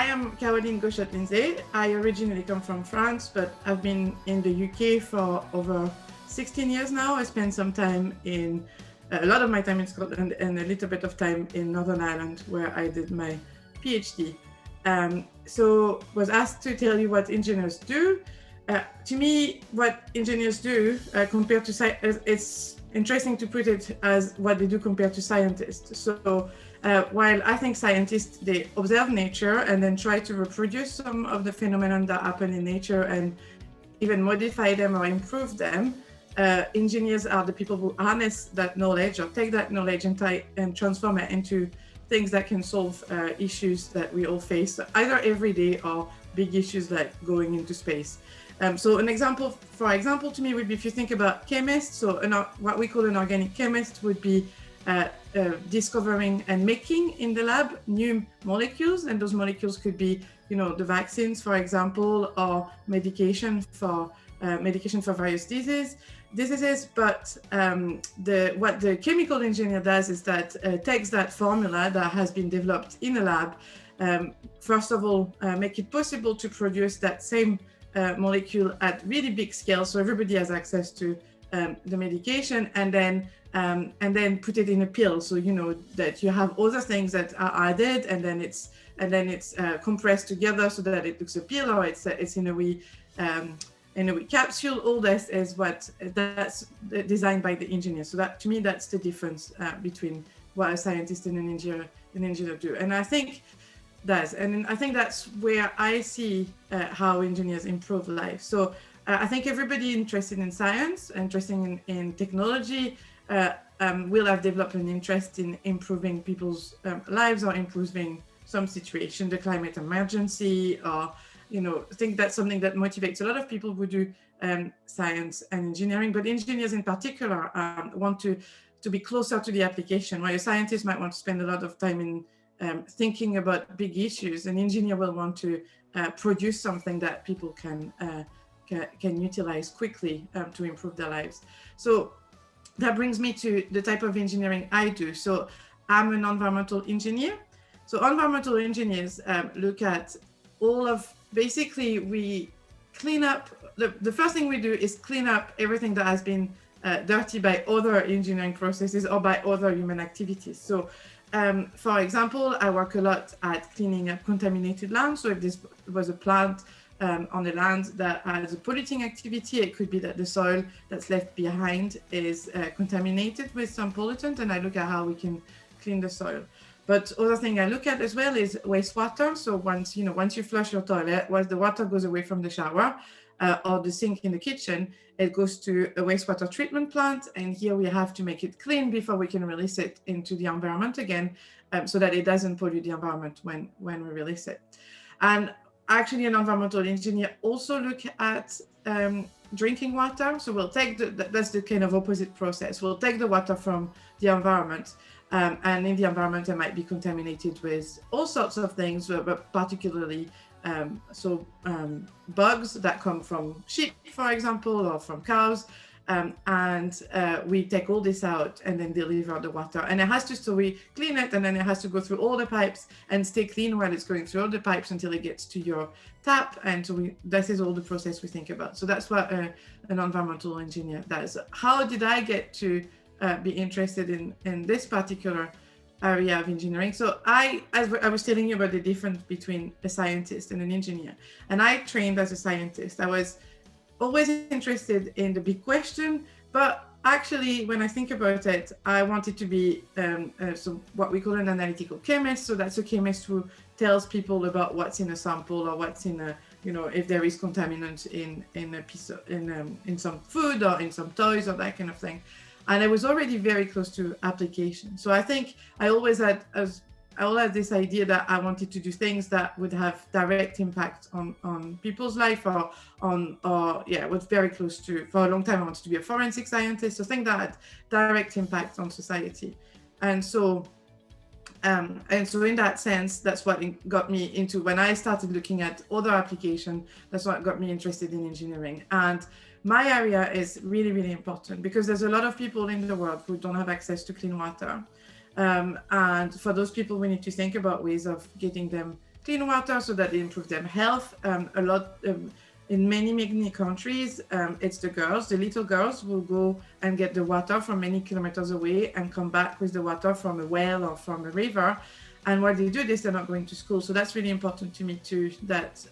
I am Caroline Gauchotte-Lindsay. I originally come from France, but I've been in the UK for over 16 years now. I spent some time in, a lot of my time in Scotland and a little bit of time in Northern Ireland, where I did my PhD. So was asked to tell you what engineers do. To me, what engineers do compared to it's interesting to put it as what they do compared to scientists. So while I think scientists, they observe nature and then try to reproduce some of the phenomena that happen in nature and even modify them or improve them, engineers are the people who harness that knowledge or take that knowledge and transform it into things that can solve issues that we all face, either every day or big issues like going into space. So an example, for example, to me would be if you think about chemists, so what we call an organic chemist would be discovering and making in the lab new molecules, and those molecules could be, the vaccines, for example, or medication for various diseases. But what the chemical engineer does is that takes that formula that has been developed in a lab, first of all, make it possible to produce that same molecule at really big scale, so everybody has access to the medication, and then put it in a pill, so that you have other things that are added, and then it's compressed together so that it looks a pill, or it's in a wee capsule. All this is that's designed by the engineer. So that, to me, that's the difference between what a scientist and an engineer do. And I think that's where I see how engineers improve life. So I think everybody interested in science, interested in technology, will have developed an interest in improving people's lives or improving some situation, the climate emergency, or I think that's something that motivates a lot of people who do science and engineering, but engineers in particular want to be closer to the application. While a scientist might want to spend a lot of time in thinking about big issues, an engineer will want to produce something that people can utilize quickly to improve their lives. So that brings me to the type of engineering I do. So I'm an environmental engineer. So environmental engineers look at basically we clean up, the first thing we do is clean up everything that has been dirty by other engineering processes or by other human activities. So for example, I work a lot at cleaning up contaminated land. So if this was a plant on the land that has a polluting activity, it could be that the soil that's left behind is contaminated with some pollutant, and I look at how we can clean the soil. But other thing I look at as well is wastewater. So once you flush your toilet, once the water goes away from the shower or the sink in the kitchen, it goes to a wastewater treatment plant. And here we have to make it clean before we can release it into the environment again, so that it doesn't pollute the environment when we release it. And actually, an environmental engineer also look at drinking water. So we'll take that's the kind of opposite process. We'll take the water from the environment, and in the environment it might be contaminated with all sorts of things, but particularly bugs that come from sheep, for example, or from cows. And we take all this out and then deliver the water, and so we clean it, and then it has to go through all the pipes and stay clean while it's going through all the pipes until it gets to your tap. And so this is all the process we think about. So that's what an environmental engineer does. How did I get to be interested in this particular area of engineering? So as I was telling you about the difference between a scientist and an engineer, and I trained as a scientist. I was always interested in the big question, but actually, when I think about it, I wanted to be so what we call an analytical chemist. So that's a chemist who tells people about what's in a sample, or what's in a, if there is contaminant in a piece of, in some food or in some toys or that kind of thing. And I was already very close to application. So I think I always had this idea that I wanted to do things that would have direct impact on people's life, was very close to, for a long time, I wanted to be a forensic scientist, so things that had direct impact on society. And so in that sense, that's what got me into, when I started looking at other applications, that's what got me interested in engineering. And my area is really, really important because there's a lot of people in the world who don't have access to clean water. And for those people, we need to think about ways of getting them clean water so that they improve their health. A lot in many countries, it's the girls, the little girls will go and get the water from many kilometers away and come back with the water from a well or from a river. And while they do this, they're not going to school. So that's really important to me too, that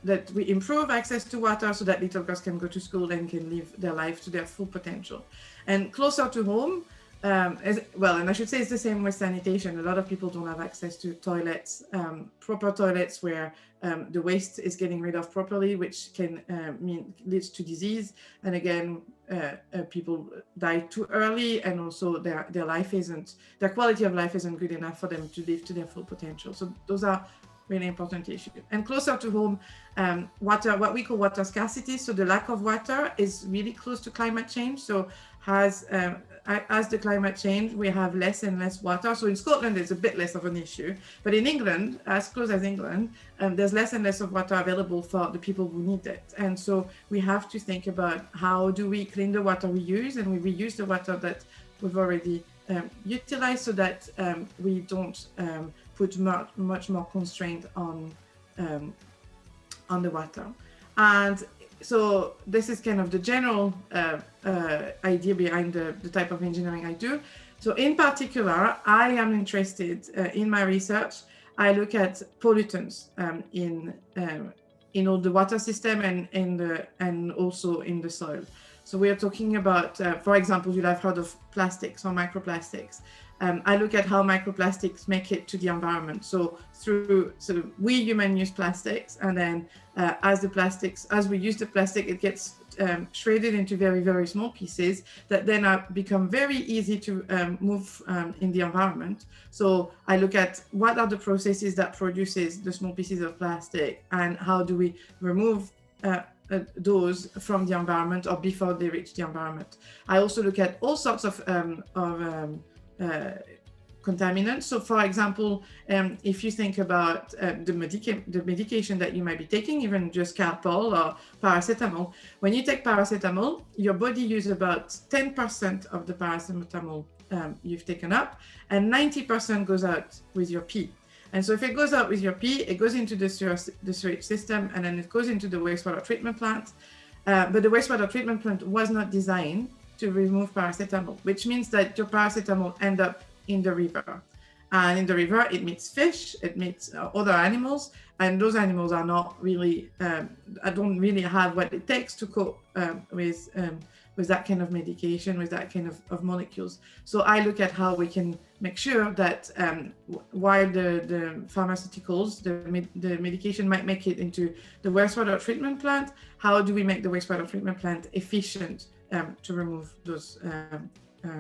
that we improve access to water so that little girls can go to school and can live their life to their full potential. And closer to home, and I should say it's the same with sanitation. A lot of people don't have access to toilets, proper toilets where the waste is getting rid of properly, which can leads to disease. And again, people die too early, and also their quality of life isn't good enough for them to live to their full potential. So those are really important issue. And closer to home, water, what we call water scarcity. So the lack of water is really close to climate change. So as the climate change, we have less and less water. So in Scotland, it's a bit less of an issue. But in England, as close as England, there's less and less of water available for the people who need it. And so we have to think about how do we clean the water we use, and we reuse the water that we've already utilized, so that we don't put much more constraint on the water. And so this is kind of the general idea behind the type of engineering I do. So in particular, I am interested in my research. I look at pollutants in all the water system and also in the soil. So we are talking about, for example, you'll have heard of plastics or microplastics. I look at how microplastics make it to the environment. So we humans use plastics, and then as we use the plastic, it gets shredded into very, very small pieces that then become very easy to move in the environment. So I look at what are the processes that produces the small pieces of plastic, and how do we remove those from the environment or before they reach the environment. I also look at all sorts of contaminants. So for example, if you think about the medication that you might be taking, even just Calpol or paracetamol, when you take paracetamol, your body uses about 10% of the paracetamol you've taken up, and 90% goes out with your pee. And so if it goes out with your pee, it goes into the sewage system, and then it goes into the wastewater treatment plant. But the wastewater treatment plant was not designed to remove paracetamol, which means that your paracetamol ends up in the river. And in the river, it meets fish, it meets other animals, and those animals are not really, don't really have what it takes to cope with that kind of medication, with that kind of molecules. So I look at how we can make sure that while the pharmaceuticals, the medication might make it into the wastewater treatment plant, how do we make the wastewater treatment plant efficient to remove those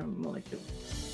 molecules?